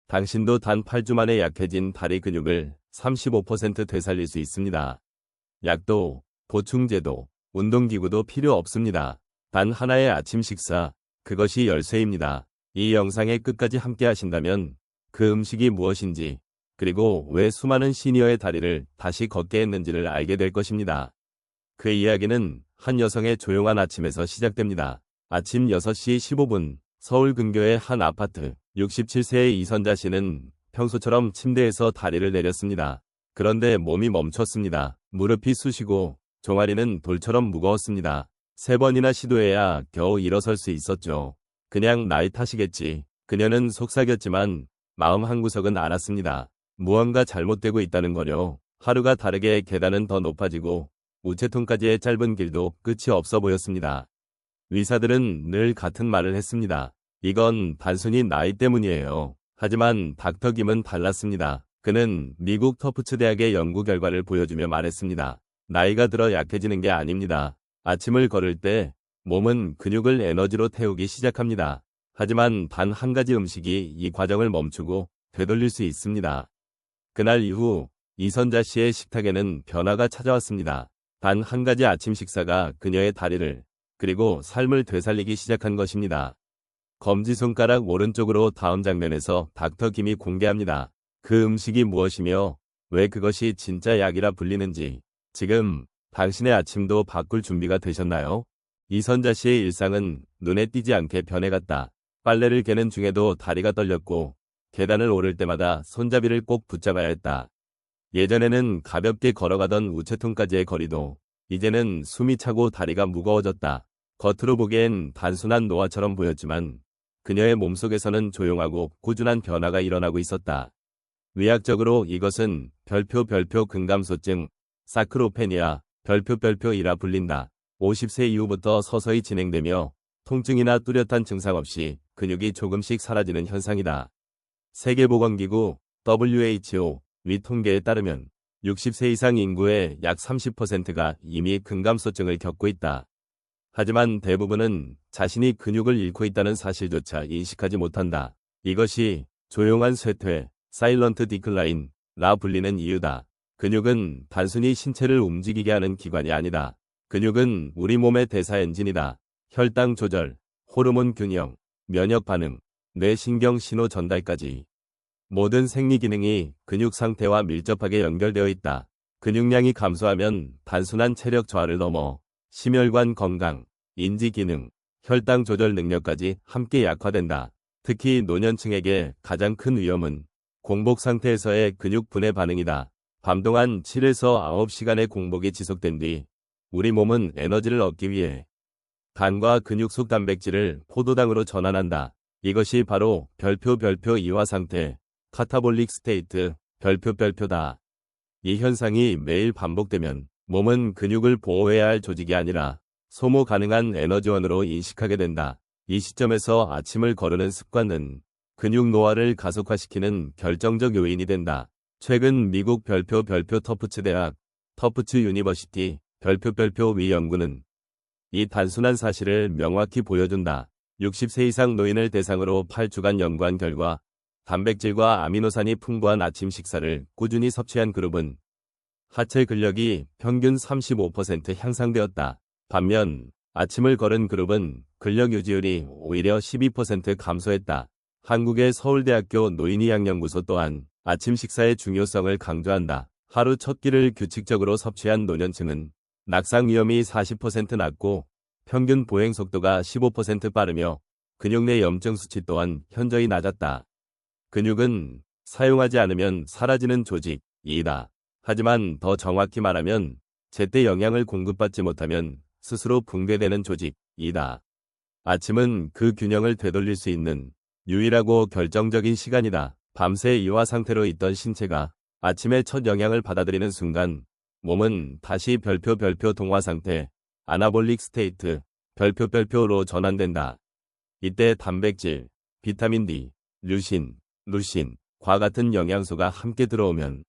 당신도 단 8주 만에 약해진 다리 근육을 35% 되살릴 수 있습니다. 약도, 보충제도, 운동기구도 필요 없습니다. 단 하나의 아침 식사, 그것이 열쇠입니다. 이 영상의 끝까지 함께 하신다면 그 음식이 무엇인지, 그리고 왜 수많은 시니어의 다리를 다시 걷게 했는지를 알게 될 것입니다. 그 이야기는 한 여성의 조용한 아침에서 시작됩니다. 아침 6시 15분, 서울 근교의 한 아파트, 67세의 이선자 씨는 평소처럼 침대에서 다리를 내렸습니다. 그런데 몸이 멈췄습니다. 무릎이 쑤시고 종아리는 돌처럼 무거웠습니다. 3번이나 시도해야 겨우 일어설 수 있었죠. 그냥 나이 탓이겠지. 그녀는 속삭였지만 마음 한구석은 알았습니다. 무언가 잘못되고 있다는 거요. 하루가 다르게 계단은 더 높아지고 우체통까지의 짧은 길도 끝이 없어 보였습니다. 의사들은 늘 같은 말을 했습니다. 이건 단순히 나이 때문이에요. 하지만 닥터 김은 달랐습니다. 그는 미국 터프츠 대학의 연구 결과를 보여주며 말했습니다. 나이가 들어 약해지는 게 아닙니다. 아침을 걸을 때 몸은 근육을 에너지로 태우기 시작합니다. 하지만 단 한 가지 음식이 이 과정을 멈추고 되돌릴 수 있습니다. 그날 이후 이선자 씨의 식탁에는 변화가 찾아왔습니다. 단 한 가지 아침 식사가 그녀의 다리를 그리고 삶을 되살리기 시작한 것입니다. 검지손가락 오른쪽으로 다음 장면에서 닥터 김이 공개합니다. 그 음식이 무엇이며 왜 그것이 진짜 약이라 불리는지. 지금 당신의 아침도 바꿀 준비가 되셨나요? 이선자 씨의 일상은 눈에 띄지 않게 변해갔다. 빨래를 개는 중에도 다리가 떨렸고 계단을 오를 때마다 손잡이를 꼭 붙잡아야 했다. 예전에는 가볍게 걸어가던 우체통까지의 거리도 이제는 숨이 차고 다리가 무거워졌다. 겉으로 보기엔 단순한 노화처럼 보였지만 그녀의 몸속에서는 조용하고 꾸준한 변화가 일어나고 있었다. 의학적으로 이것은 별표 근감소증, 사크로페니아, 별표이라 불린다. 50세 이후부터 서서히 진행되며 통증이나 뚜렷한 증상 없이 근육이 조금씩 사라지는 현상이다. 세계보건기구 WHO 위 통계에 따르면 60세 이상 인구의 약 30%가 이미 근감소증을 겪고 있다. 하지만 대부분은 자신이 근육을 잃고 있다는 사실조차 인식하지 못한다. 이것이 조용한 쇠퇴, 사일런트 디클라인라 불리는 이유다. 근육은 단순히 신체를 움직이게 하는 기관이 아니다. 근육은 우리 몸의 대사 엔진이다. 혈당 조절, 호르몬 균형, 면역 반응, 뇌신경 신호 전달까지. 모든 생리 기능이 근육 상태와 밀접하게 연결되어 있다. 근육량이 감소하면 단순한 체력 저하를 넘어 심혈관 건강, 인지 기능, 혈당 조절 능력까지 함께 약화된다. 특히 노년층에게 가장 큰 위험은 공복 상태에서의 근육 분해 반응이다. 밤 동안 7에서 9시간의 공복이 지속된 뒤 우리 몸은 에너지를 얻기 위해 간과 근육 속 단백질을 포도당으로 전환한다. 이것이 바로 별표 이화 상태, 카타볼릭 스테이트, 별표다. 이 현상이 매일 반복되면 몸은 근육을 보호해야 할 조직이 아니라 소모 가능한 에너지원으로 인식하게 된다. 이 시점에서 아침을 거르는 습관은 근육 노화를 가속화시키는 결정적 요인이 된다. 최근 미국 별표 터프츠 대학, 터프츠 유니버시티, 별표 위 연구는 이 단순한 사실을 명확히 보여준다. 60세 이상 노인을 대상으로 8주간 연구한 결과 단백질과 아미노산이 풍부한 아침 식사를 꾸준히 섭취한 그룹은 하체 근력이 평균 35% 향상되었다. 반면 아침을 걸은 그룹은 근력 유지율이 오히려 12% 감소했다. 한국의 서울대학교 노인의학연구소 또한 아침 식사의 중요성을 강조한다. 하루 첫 끼를 규칙적으로 섭취한 노년층은 낙상 위험이 40% 낮고 평균 보행 속도가 15% 빠르며 근육 내 염증 수치 또한 현저히 낮았다. 근육은 사용하지 않으면 사라지는 조직이다. 하지만 더 정확히 말하면 제때 영양을 공급받지 못하면 스스로 붕괴되는 조직이다. 아침은 그 균형을 되돌릴 수 있는 유일하고 결정적인 시간이다. 밤새 이화 상태로 있던 신체가 아침에 첫 영향을 받아들이는 순간 몸은 다시 별표 동화 상태, 아나볼릭 스테이트, 별표로 전환된다. 이때 단백질, 비타민 D, 류신, 루신과 같은 영양소가 함께 들어오면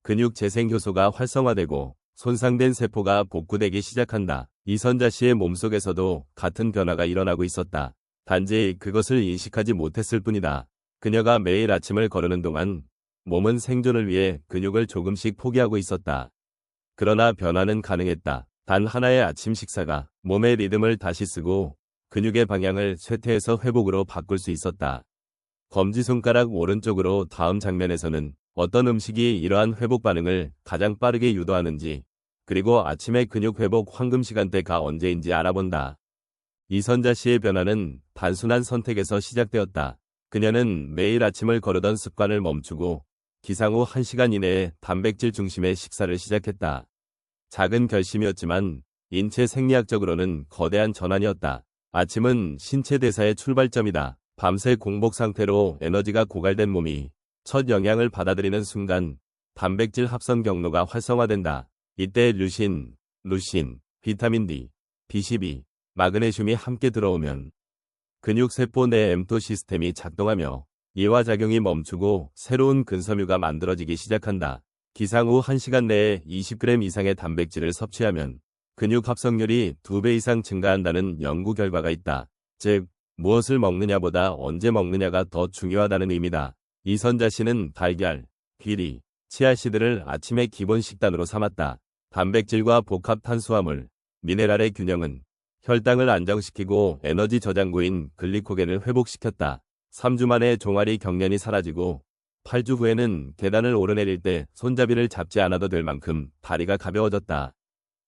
근육 재생 효소가 활성화되고 손상된 세포가 복구되기 시작한다. 이선자 씨의 몸속에서도 같은 변화가 일어나고 있었다. 단지 그것을 인식하지 못했을 뿐이다. 그녀가 매일 아침을 거르는 동안 몸은 생존을 위해 근육을 조금씩 포기하고 있었다. 그러나 변화는 가능했다. 단 하나의 아침 식사가 몸의 리듬을 다시 쓰고 근육의 방향을 쇠퇴에서 회복으로 바꿀 수 있었다. 검지손가락 오른쪽으로 다음 장면에서는 어떤 음식이 이러한 회복 반응을 가장 빠르게 유도하는지, 그리고 아침의 근육 회복 황금 시간대가 언제인지 알아본다. 이선자 씨의 변화는 단순한 선택에서 시작되었다. 그녀는 매일 아침을 거르던 습관을 멈추고 기상 후 1시간 이내에 단백질 중심의 식사를 시작했다. 작은 결심이었지만 인체 생리학적으로는 거대한 전환이었다. 아침은 신체 대사의 출발점이다. 밤새 공복 상태로 에너지가 고갈된 몸이 첫 영향을 받아들이는 순간 단백질 합선 경로가 활성화된다. 이때 류신, 루신, 비타민 D, B12, 마그네슘이 함께 들어오면 근육세포 내 m토 시스템이 작동하며 이화작용이 멈추고 새로운 근섬유가 만들어지기 시작한다. 기상 후 1시간 내에 20g 이상의 단백질을 섭취하면 근육 합성률이 2배 이상 증가한다는 연구 결과가 있다. 즉, 무엇을 먹느냐보다 언제 먹느냐가 더 중요하다는 의미다. 이선자 씨는 달걀, 귀리, 치아씨드를 아침의 기본 식단으로 삼았다. 단백질과 복합 탄수화물, 미네랄의 균형은 혈당을 안정시키고 에너지 저장고인 글리코겐을 회복시켰다. 3주 만에 종아리 경련이 사라지고 8주 후에는 계단을 오르내릴 때 손잡이를 잡지 않아도 될 만큼 다리가 가벼워졌다.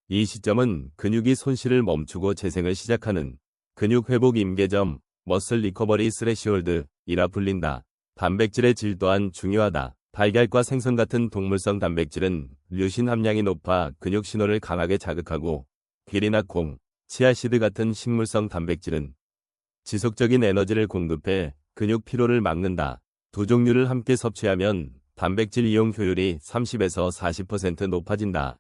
이 시점은 근육이 손실을 멈추고 재생을 시작하는 근육 회복 임계점, 머슬 리커버리 스레시홀드이라 불린다. 단백질의 질 또한 중요하다. 달걀과 생선 같은 동물성 단백질은 류신 함량이 높아 근육 신호를 강하게 자극하고, 귀리나 콩, 치아씨드 같은 식물성 단백질은 지속적인 에너지를 공급해 근육 피로를 막는다. 두 종류를 함께 섭취하면 단백질 이용 효율이 30에서 40% 높아진다.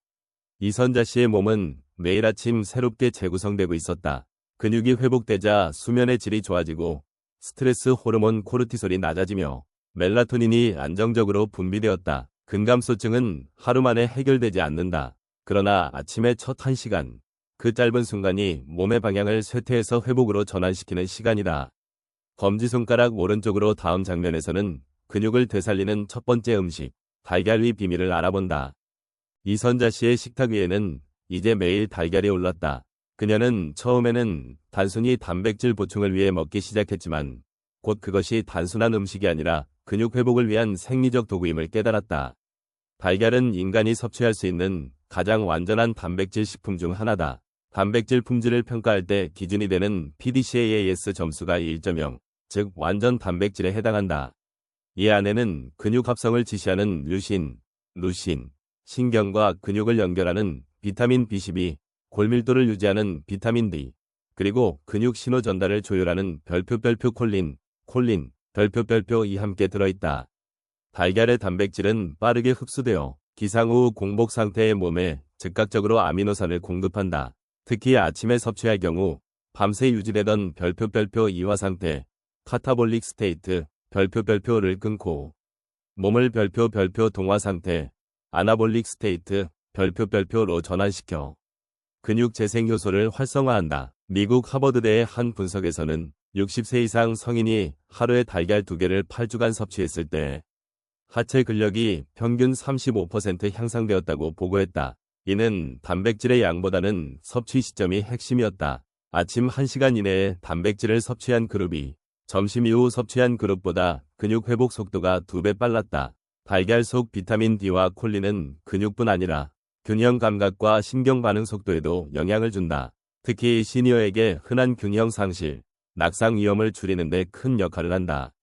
이선자 씨의 몸은 매일 아침 새롭게 재구성되고 있었다. 근육이 회복되자 수면의 질이 좋아지고 스트레스 호르몬 코르티솔이 낮아지며 멜라토닌이 안정적으로 분비되었다. 근감소증은 하루 만에 해결되지 않는다. 그러나 아침의 첫 1시간, 그 짧은 순간이 몸의 방향을 쇠퇴에서 회복으로 전환시키는 시간이다. 검지손가락 오른쪽으로 다음 장면에서는 근육을 되살리는 첫 번째 음식, 달걀의 비밀을 알아본다. 이선자 씨의 식탁 위에는 이제 매일 달걀이 올랐다. 그녀는 처음에는 단순히 단백질 보충을 위해 먹기 시작했지만 곧 그것이 단순한 음식이 아니라 근육 회복을 위한 생리적 도구임을 깨달았다. 달걀은 인간이 섭취할 수 있는 가장 완전한 단백질 식품 중 하나다. 단백질 품질을 평가할 때 기준이 되는 PDCAAS 점수가 1.0, 즉 완전 단백질에 해당한다. 이 안에는 근육 합성을 지시하는 류신, 루신, 신경과 근육을 연결하는 비타민 B12, 골밀도를 유지하는 비타민 D, 그리고 근육 신호 전달을 조율하는 별표 콜린, 별표 함께 들어있다. 달걀의 단백질은 빠르게 흡수되어 기상 후 공복 상태의 몸에 즉각적으로 아미노산을 공급한다. 특히 아침에 섭취할 경우 밤새 유지되던 별표 이화 상태, 카타볼릭 스테이트, 별표를 끊고 몸을 별표 동화 상태, 아나볼릭 스테이트, 별표로 전환시켜 근육 재생 효소를 활성화한다. 미국 하버드대의 한 분석에서는 60세 이상 성인이 하루에 달걀 2개를 8주간 섭취했을 때 하체 근력이 평균 35% 향상되었다고 보고했다. 이는 단백질의 양보다는 섭취 시점이 핵심이었다. 아침 1시간 이내에 단백질을 섭취한 그룹이 점심 이후 섭취한 그룹보다 근육 회복 속도가 2배 빨랐다. 달걀 속 비타민 D와 콜린은 근육뿐 아니라 균형 감각과 신경 반응 속도에도 영향을 준다. 특히 시니어에게 흔한 균형 상실, 낙상 위험을 줄이는 데 큰 역할을 한다.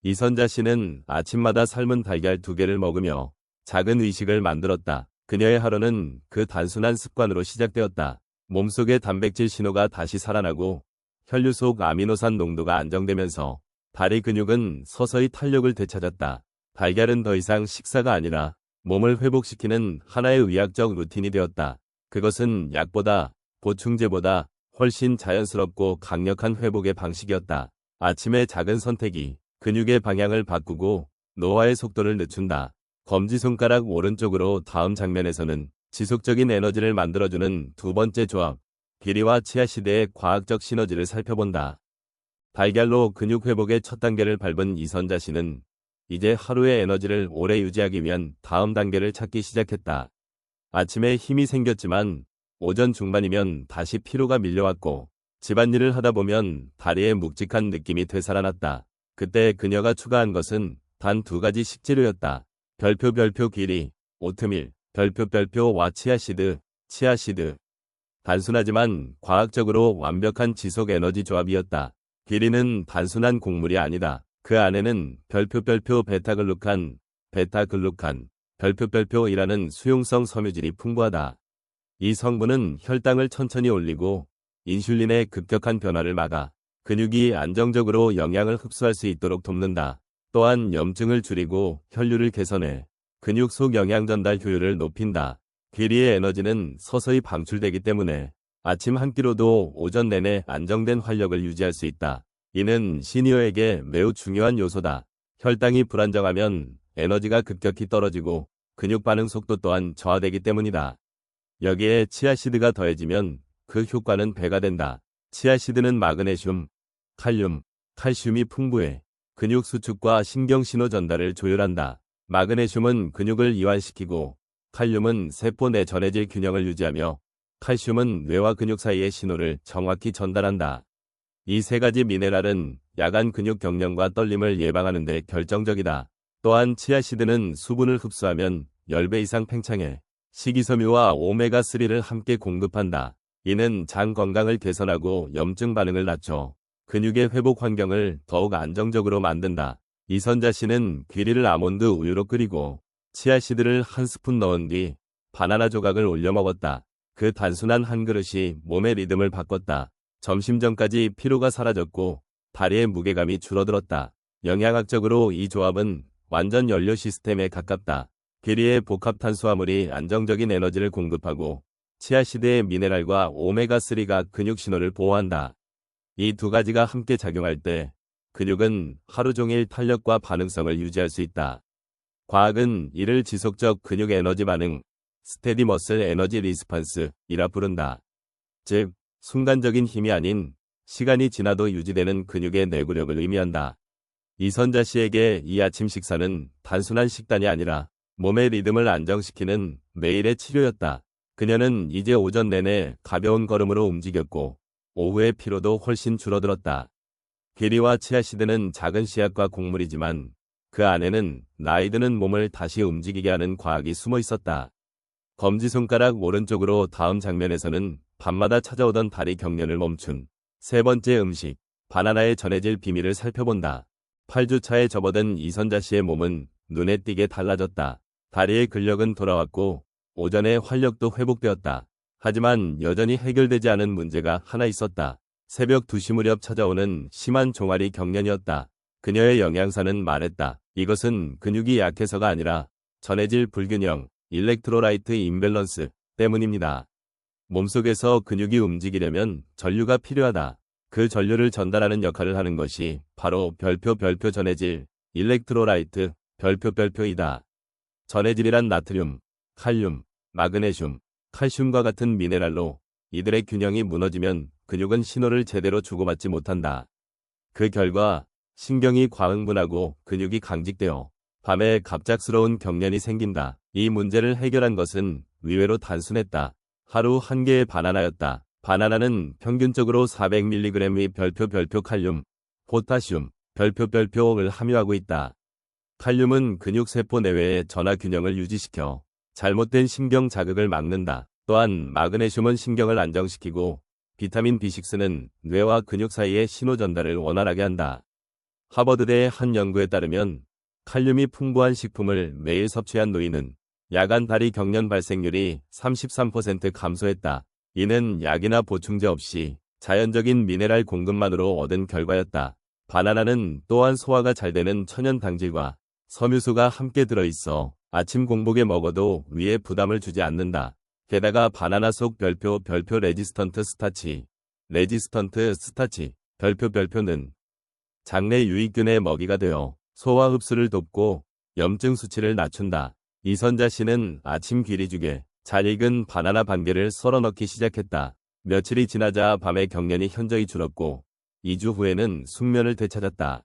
이선자 씨는 아침마다 삶은 달걀 2개를 먹으며 작은 의식을 만들었다. 그녀의 하루는 그 단순한 습관으로 시작되었다. 몸속의 단백질 신호가 다시 살아나고 혈류 속 아미노산 농도가 안정되면서 다리 근육은 서서히 탄력을 되찾았다. 달걀은 더 이상 식사가 아니라 몸을 회복시키는 하나의 의학적 루틴이 되었다. 그것은 약보다, 보충제보다 훨씬 자연스럽고 강력한 회복의 방식이었다. 아침의 작은 선택이 근육의 방향을 바꾸고 노화의 속도를 늦춘다. 검지손가락 오른쪽으로 다음 장면에서는 지속적인 에너지를 만들어주는 두 번째 조합, 귀리와 치아씨드의 과학적 시너지를 살펴본다. 달걀로 근육 회복의 첫 단계를 밟은 이선자 씨는 이제 하루의 에너지를 오래 유지하기 위한 다음 단계를 찾기 시작했다. 아침에 힘이 생겼지만 오전 중반이면 다시 피로가 밀려왔고 집안일을 하다 보면 다리에 묵직한 느낌이 되살아났다. 그때 그녀가 추가한 것은 단 2가지 식재료였다. 별표 귀리, 오트밀, 별표와 치아시드. 단순하지만 과학적으로 완벽한 지속 에너지 조합이었다. 귀리는 단순한 곡물이 아니다. 그 안에는 별표 베타글루칸, 별표이라는 수용성 섬유질이 풍부하다. 이 성분은 혈당을 천천히 올리고 인슐린의 급격한 변화를 막아 근육이 안정적으로 영양을 흡수할 수 있도록 돕는다. 또한 염증을 줄이고 혈류를 개선해 근육 속 영양 전달 효율을 높인다. 귀리의 에너지는 서서히 방출되기 때문에 아침 한 끼로도 오전 내내 안정된 활력을 유지할 수 있다. 이는 시니어에게 매우 중요한 요소다. 혈당이 불안정하면 에너지가 급격히 떨어지고 근육 반응 속도 또한 저하되기 때문이다. 여기에 치아시드가 더해지면 그 효과는 배가 된다. 치아시드는 마그네슘, 칼슘이 풍부해 근육 수축과 신경 신호 전달을 조율한다. 마그네슘은 근육을 이완시키고 칼륨은 세포 내 전해질 균형을 유지하며 칼슘은 뇌와 근육 사이의 신호를 정확히 전달한다. 이 3가지 미네랄은 야간 근육 경련과 떨림을 예방하는 데 결정적이다. 또한 치아시드는 수분을 흡수하면 10배 이상 팽창해 식이섬유와 오메가3를 함께 공급한다. 이는 장 건강을 개선하고 염증 반응을 낮춰 근육의 회복 환경을 더욱 안정적으로 만든다. 이선자 씨는 귀리를 아몬드 우유로 끓이고 치아시드를 한 스푼 넣은 뒤 바나나 조각을 올려 먹었다. 그 단순한 한 그릇이 몸의 리듬을 바꿨다. 점심 전까지 피로가 사라졌고 다리의 무게감이 줄어들었다. 영양학적으로 이 조합은 완전 연료 시스템에 가깝다. 귀리의 복합 탄수화물이 안정적인 에너지를 공급하고 치아시드의 미네랄과 오메가3가 근육 신호를 보호한다. 이 2가지가 함께 작용할 때 근육은 하루 종일 탄력과 반응성을 유지할 수 있다. 과학은 이를 지속적 근육 에너지 반응, 스테디 머슬 에너지 리스판스이라 부른다. 즉, 순간적인 힘이 아닌 시간이 지나도 유지되는 근육의 내구력을 의미한다. 이선자 씨에게 이 아침 식사는 단순한 식단이 아니라 몸의 리듬을 안정시키는 매일의 치료였다. 그녀는 이제 오전 내내 가벼운 걸음으로 움직였고 오후의 피로도 훨씬 줄어들었다. 귀리와 치아시드는 작은 씨앗과 곡물이지만 그 안에는 나이 드는 몸을 다시 움직이게 하는 과학이 숨어 있었다. 검지손가락 오른쪽으로 다음 장면에서는 밤마다 찾아오던 다리 경련을 멈춘 3번째 음식, 바나나에 전해질 비밀을 살펴본다. 8주차에 접어든 이선자 씨의 몸은 눈에 띄게 달라졌다. 다리의 근력은 돌아왔고 오전의 활력도 회복되었다. 하지만 여전히 해결되지 않은 문제가 하나 있었다. 새벽 2시 무렵 찾아오는 심한 종아리 경련이었다. 그녀의 영양사는 말했다. 이것은 근육이 약해서가 아니라 전해질 불균형, 일렉트로라이트 임밸런스 때문입니다. 몸속에서 근육이 움직이려면 전류가 필요하다. 그 전류를 전달하는 역할을 하는 것이 바로 별표 전해질, 일렉트로라이트, 별표이다. 전해질이란 나트륨, 칼륨, 마그네슘, 칼슘과 같은 미네랄로 이들의 균형이 무너지면 근육은 신호를 제대로 주고받지 못한다. 그 결과 신경이 과흥분하고 근육이 강직되어 밤에 갑작스러운 경련이 생긴다. 이 문제를 해결한 것은 의외로 단순했다. 하루 한 개의 바나나였다. 바나나는 평균적으로 400mg의 별표 칼륨, 포타슘, 별표를 함유하고 있다. 칼륨은 근육세포 내외의 전화 균형을 유지시켜 잘못된 신경 자극을 막는다. 또한 마그네슘은 신경을 안정시키고 비타민 B6는 뇌와 근육 사이의 신호 전달을 원활하게 한다. 하버드대의 한 연구에 따르면 칼륨이 풍부한 식품을 매일 섭취한 노인은 야간 다리 경련 발생률이 33% 감소했다. 이는 약이나 보충제 없이 자연적인 미네랄 공급만으로 얻은 결과였다. 바나나는 또한 소화가 잘 되는 천연 당질과 섬유소가 함께 들어있어 아침 공복에 먹어도 위에 부담을 주지 않는다. 게다가 바나나 속 별표 레지스턴트 스타치, 별표는 장내 유익균의 먹이가 되어 소화 흡수를 돕고 염증 수치를 낮춘다. 이선자 씨는 아침 귀리죽에 잘 익은 바나나 반 개를 썰어 넣기 시작했다. 며칠이 지나자 밤의 경련이 현저히 줄었고 2주 후에는 숙면을 되찾았다.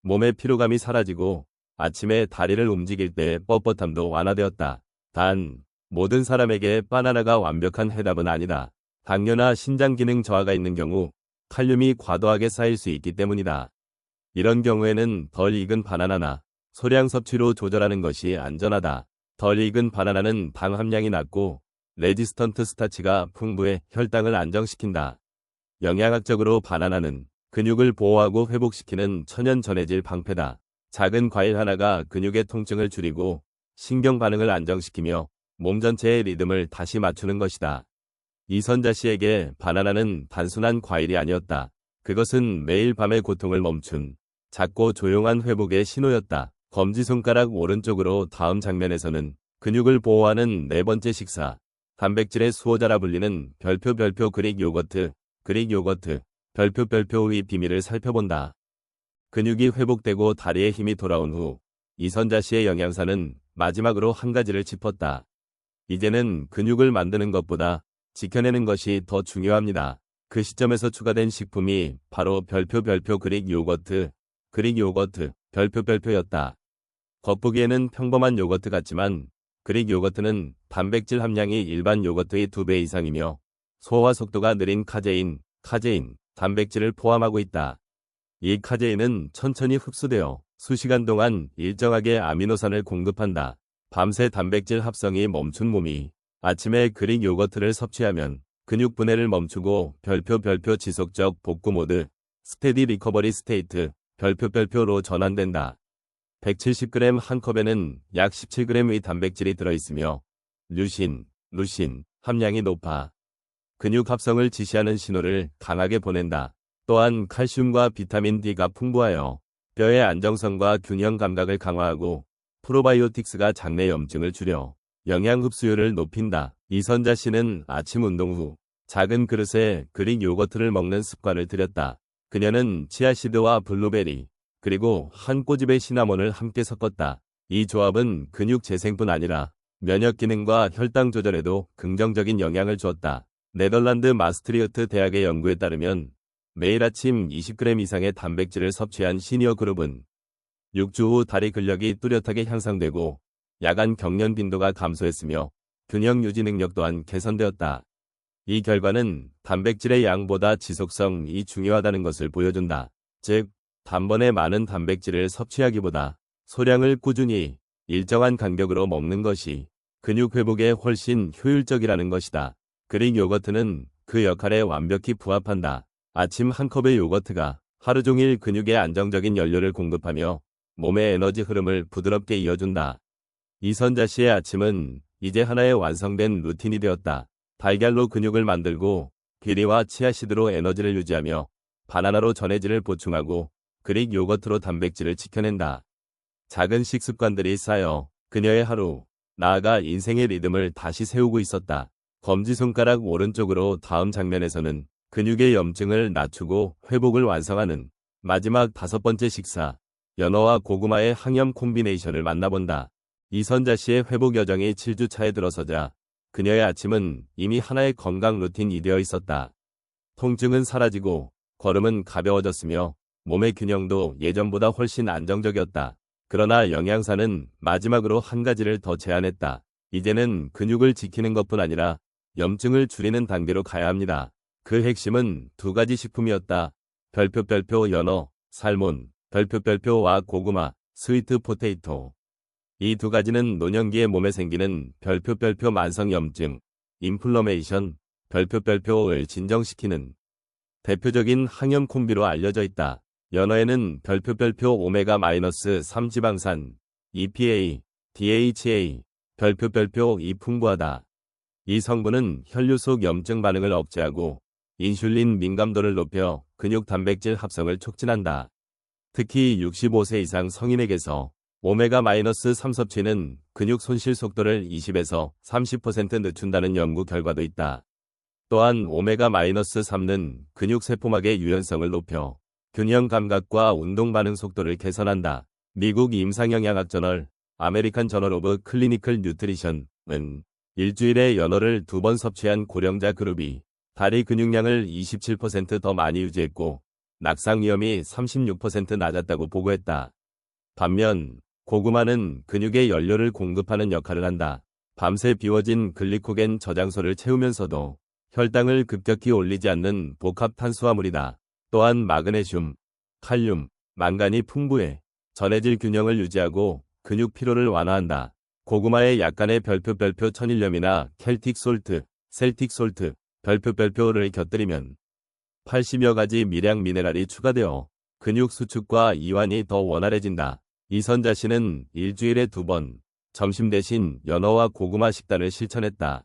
몸의 피로감이 사라지고 아침에 다리를 움직일 때 뻣뻣함도 완화되었다. 단, 모든 사람에게 바나나가 완벽한 해답은 아니다. 당뇨나 신장 기능 저하가 있는 경우 칼륨이 과도하게 쌓일 수 있기 때문이다. 이런 경우에는 덜 익은 바나나나 소량 섭취로 조절하는 것이 안전하다. 덜 익은 바나나는 당 함량이 낮고 레지스턴트 스타치가 풍부해 혈당을 안정시킨다. 영양학적으로 바나나는 근육을 보호하고 회복시키는 천연 전해질 방패다. 작은 과일 하나가 근육의 통증을 줄이고 신경 반응을 안정시키며 몸 전체의 리듬을 다시 맞추는 것이다. 이선자 씨에게 바나나는 단순한 과일이 아니었다. 그것은 매일 밤의 고통을 멈춘 작고 조용한 회복의 신호였다. 검지손가락 오른쪽으로 다음 장면에서는 근육을 보호하는 네 번째 식사, 단백질의 수호자라 불리는 별표 그릭 요거트, 별표의 비밀을 살펴본다. 근육이 회복되고 다리에 힘이 돌아온 후 이선자 씨의 영양사는 마지막으로 한 가지를 짚었다. 이제는 근육을 만드는 것보다 지켜내는 것이 더 중요합니다. 그 시점에서 추가된 식품이 바로 별표 그릭 요거트, 별표였다. 겉보기에는 평범한 요거트 같지만 그릭 요거트는 단백질 함량이 일반 요거트의 2배 이상이며 소화 속도가 느린 카제인, 단백질을 포함하고 있다. 이 카제인은 천천히 흡수되어 수시간 동안 일정하게 아미노산을 공급한다. 밤새 단백질 합성이 멈춘 몸이 아침에 그릭 요거트를 섭취하면 근육 분해를 멈추고 별표 지속적 복구 모드, 스테디 리커버리 스테이트, 별표로 전환된다. 170g 한 컵에는 약 17g의 단백질이 들어있으며 루신 함량이 높아 근육 합성을 지시하는 신호를 강하게 보낸다. 또한 칼슘과 비타민 D가 풍부하여 뼈의 안정성과 균형 감각을 강화하고 프로바이오틱스가 장내 염증을 줄여 영양 흡수율을 높인다. 이선자 씨는 아침 운동 후 작은 그릇에 그릭 요거트를 먹는 습관을 들였다. 그녀는 치아씨드와 블루베리, 그리고 한 꼬집의 시나몬을 함께 섞었다. 이 조합은 근육 재생뿐 아니라 면역 기능과 혈당 조절에도 긍정적인 영향을 주었다. 네덜란드 마스트리흐트 대학의 연구에 따르면 매일 아침 20g 이상의 단백질을 섭취한 시니어 그룹은 6주 후 다리 근력이 뚜렷하게 향상되고 야간 경련 빈도가 감소했으며 균형 유지 능력 또한 개선되었다. 이 결과는 단백질의 양보다 지속성이 중요하다는 것을 보여준다. 즉, 단번에 많은 단백질을 섭취하기보다 소량을 꾸준히 일정한 간격으로 먹는 것이 근육 회복에 훨씬 효율적이라는 것이다. 그릭 요거트는 그 역할에 완벽히 부합한다. 아침 한 컵의 요거트가 하루 종일 근육에 안정적인 연료를 공급하며 몸의 에너지 흐름을 부드럽게 이어준다. 이선자 씨의 아침은 이제 하나의 완성된 루틴이 되었다. 달걀로 근육을 만들고 귀리와 치아씨드로 에너지를 유지하며 바나나로 전해질을 보충하고 그릭 요거트로 단백질을 지켜낸다. 작은 식습관들이 쌓여 그녀의 하루, 나아가 인생의 리듬을 다시 세우고 있었다. 검지손가락 오른쪽으로 다음 장면에서는 근육의 염증을 낮추고 회복을 완성하는 마지막 5번째 식사, 연어와 고구마의 항염 콤비네이션을 만나본다. 이선자 씨의 회복 여정이 7주 차에 들어서자 그녀의 아침은 이미 하나의 건강 루틴이 되어 있었다. 통증은 사라지고 걸음은 가벼워졌으며 몸의 균형도 예전보다 훨씬 안정적이었다. 그러나 영양사는 마지막으로 한 가지를 더 제안했다. 이제는 근육을 지키는 것뿐 아니라 염증을 줄이는 단계로 가야 합니다. 그 핵심은 2가지 식품이었다. 별표 연어, 살몬, 별표와 고구마, 스위트 포테이토. 이 2가지는 노년기에 몸에 생기는 별표 만성 염증, 인플러메이션, 별표를 진정시키는 대표적인 항염 콤비로 알려져 있다. 연어에는 별표 오메가-3 지방산, EPA, DHA, 별표이 풍부하다. 이 성분은 혈류 속 염증 반응을 억제하고 인슐린 민감도를 높여 근육 단백질 합성을 촉진한다. 특히 65세 이상 성인에게서 오메가-3 섭취는 근육 손실 속도를 20에서 30% 늦춘다는 연구 결과도 있다. 또한 오메가-3는 근육 세포막의 유연성을 높여 균형 감각과 운동 반응 속도를 개선한다. 미국 임상영양학 저널, 아메리칸 저널 오브 클리니컬 뉴트리션은 일주일에 연어를 2번 섭취한 고령자 그룹이 다리 근육량을 27% 더 많이 유지했고 낙상 위험이 36% 낮았다고 보고했다. 반면 고구마는 근육에 연료를 공급하는 역할을 한다. 밤새 비워진 글리코겐 저장소를 채우면서도 혈당을 급격히 올리지 않는 복합 탄수화물이다. 또한 마그네슘, 칼륨, 망간이 풍부해 전해질 균형을 유지하고 근육 피로를 완화한다. 고구마에 약간의 별표 천일염이나 켈틱 솔트, 셀틱 솔트, 별표를 곁들이면 80여 가지 미량 미네랄이 추가되어 근육 수축과 이완이 더 원활해진다. 이선자 씨는 일주일에 2번 점심 대신 연어와 고구마 식단을 실천했다.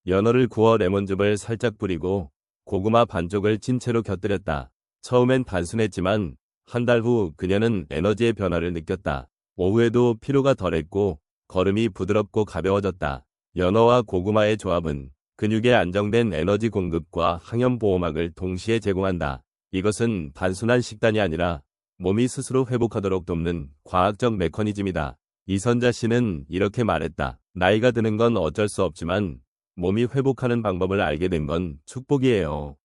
연어를 구워 레몬즙을 살짝 뿌리고 고구마 반쪽을 찐 채로 곁들였다. 처음엔 단순했지만 한 달 후 그녀는 에너지의 변화를 느꼈다. 오후에도 피로가 덜했고 걸음이 부드럽고 가벼워졌다. 연어와 고구마의 조합은 근육에 안정된 에너지 공급과 항염 보호막을 동시에 제공한다. 이것은 단순한 식단이 아니라 몸이 스스로 회복하도록 돕는 과학적 메커니즘이다. 이선자 씨는 이렇게 말했다. 나이가 드는 건 어쩔 수 없지만 몸이 회복하는 방법을 알게 된 건 축복이에요.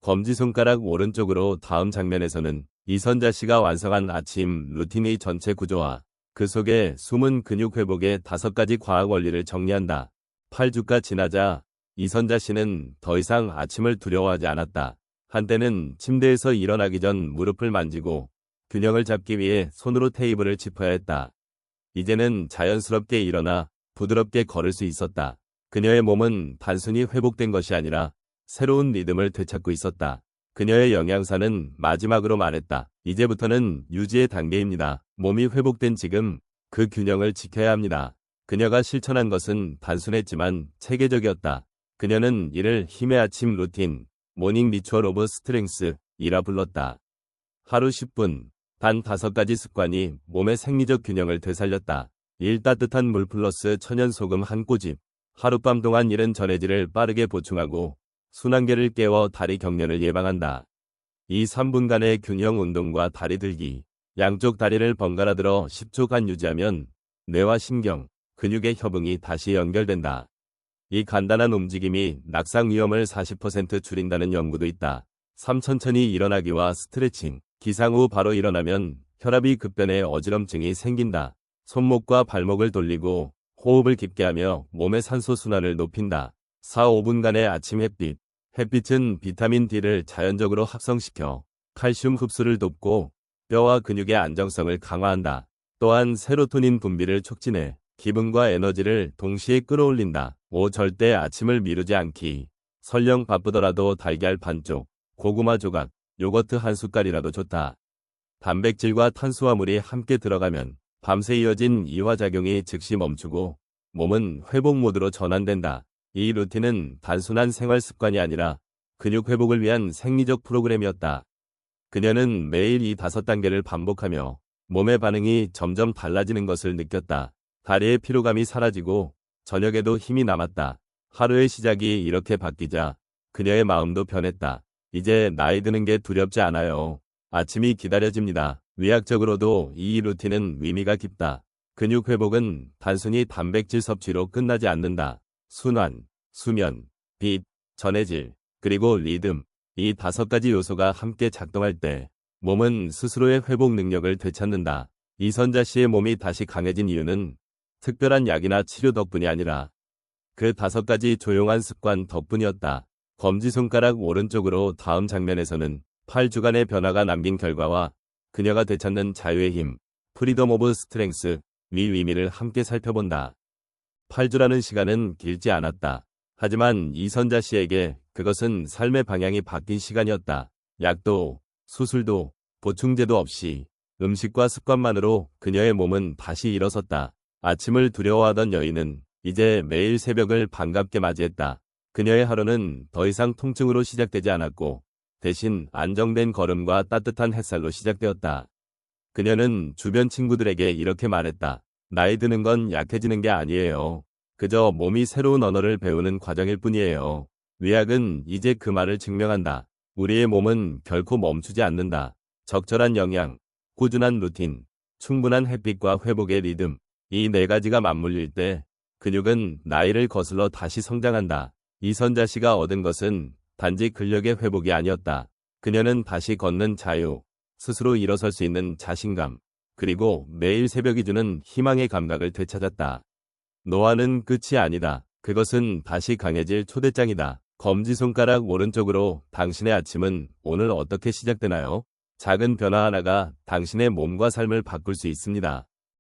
검지손가락 오른쪽으로 다음 장면에서는 이선자 씨가 완성한 아침 루틴의 전체 구조와 그 속에 숨은 근육 회복의 5가지 과학 원리를 정리한다. 8주가 지나자 이선자 씨는 더 이상 아침을 두려워하지 않았다. 한때는 침대에서 일어나기 전 무릎을 만지고 균형을 잡기 위해 손으로 테이블을 짚어야 했다. 이제는 자연스럽게 일어나 부드럽게 걸을 수 있었다. 그녀의 몸은 단순히 회복된 것이 아니라 새로운 리듬을 되찾고 있었다. 그녀의 영양사는 마지막으로 말했다. 이제부터는 유지의 단계입니다. 몸이 회복된 지금 그 균형을 지켜야 합니다. 그녀가 실천한 것은 단순했지만 체계적이었다. 그녀는 이를 힘의 아침 루틴, 모닝 리추얼 오브 스트렝스이라 불렀다. 하루 10분, 단 5가지 습관이 몸의 생리적 균형을 되살렸다. 1. 따뜻한 물 플러스 천연 소금 한 꼬집. 하룻밤 동안 잃은 전해질을 빠르게 보충하고 순환계를 깨워 다리 경련을 예방한다. 2. 3분간의 균형 운동과 다리 들기. 양쪽 다리를 번갈아 들어 10초간 유지하면 뇌와 신경, 근육의 협응이 다시 연결된다. 이 간단한 움직임이 낙상 위험을 40% 줄인다는 연구도 있다. 3. 천천히 일어나기와 스트레칭. 기상 후 바로 일어나면 혈압이 급변해 어지럼증이 생긴다. 손목과 발목을 돌리고 호흡을 깊게 하며 몸의 산소 순환을 높인다. 4. 5분간의 아침 햇빛. 햇빛은 비타민 D를 자연적으로 합성시켜 칼슘 흡수를 돕고 뼈와 근육의 안정성을 강화한다. 또한 세로토닌 분비를 촉진해 기분과 에너지를 동시에 끌어올린다. 5. 절대 아침을 미루지 않기. 설령 바쁘더라도 달걀 반쪽, 고구마 조각, 요거트 한 숟갈이라도 좋다. 단백질과 탄수화물이 함께 들어가면 밤새 이어진 이화작용이 즉시 멈추고 몸은 회복 모드로 전환된다. 이 루틴은 단순한 생활 습관이 아니라 근육 회복을 위한 생리적 프로그램이었다. 그녀는 매일 이 5단계를 반복하며 몸의 반응이 점점 달라지는 것을 느꼈다. 다리의 피로감이 사라지고 저녁에도 힘이 남았다. 하루의 시작이 이렇게 바뀌자 그녀의 마음도 변했다. 이제 나이 드는 게 두렵지 않아요. 아침이 기다려집니다. 의학적으로도 이 루틴은 의미가 깊다. 근육 회복은 단순히 단백질 섭취로 끝나지 않는다. 순환, 수면, 빛, 전해질, 그리고 리듬. 이 5가지 요소가 함께 작동할 때 몸은 스스로의 회복 능력을 되찾는다. 이선자 씨의 몸이 다시 강해진 이유는 특별한 약이나 치료 덕분이 아니라 그 5가지 조용한 습관 덕분이었다. 검지손가락 오른쪽으로 다음 장면에서는 8주간의 변화가 남긴 결과와 그녀가 되찾는 자유의 힘, 프리덤 오브 스트렝스, 위 의미를 함께 살펴본다. 8주라는 시간은 길지 않았다. 하지만 이선자 씨에게 그것은 삶의 방향이 바뀐 시간이었다. 약도, 수술도, 보충제도 없이 음식과 습관만으로 그녀의 몸은 다시 일어섰다. 아침을 두려워하던 여인은 이제 매일 새벽을 반갑게 맞이했다. 그녀의 하루는 더 이상 통증으로 시작되지 않았고 대신 안정된 걸음과 따뜻한 햇살로 시작되었다. 그녀는 주변 친구들에게 이렇게 말했다. 나이 드는 건 약해지는 게 아니에요. 그저 몸이 새로운 언어를 배우는 과정일 뿐이에요. 의학은 이제 그 말을 증명한다. 우리의 몸은 결코 멈추지 않는다. 적절한 영양, 꾸준한 루틴, 충분한 햇빛과 회복의 리듬. 이 4가지가 맞물릴 때 근육은 나이를 거슬러 다시 성장한다. 이선자 씨가 얻은 것은 단지 근력의 회복이 아니었다. 그녀는 다시 걷는 자유, 스스로 일어설 수 있는 자신감, 그리고 매일 새벽이 주는 희망의 감각을 되찾았다. 노화는 끝이 아니다. 그것은 다시 강해질 초대장이다. 검지손가락 오른쪽으로 당신의 아침은 오늘 어떻게 시작되나요? 작은 변화 하나가 당신의 몸과 삶을 바꿀 수 있습니다.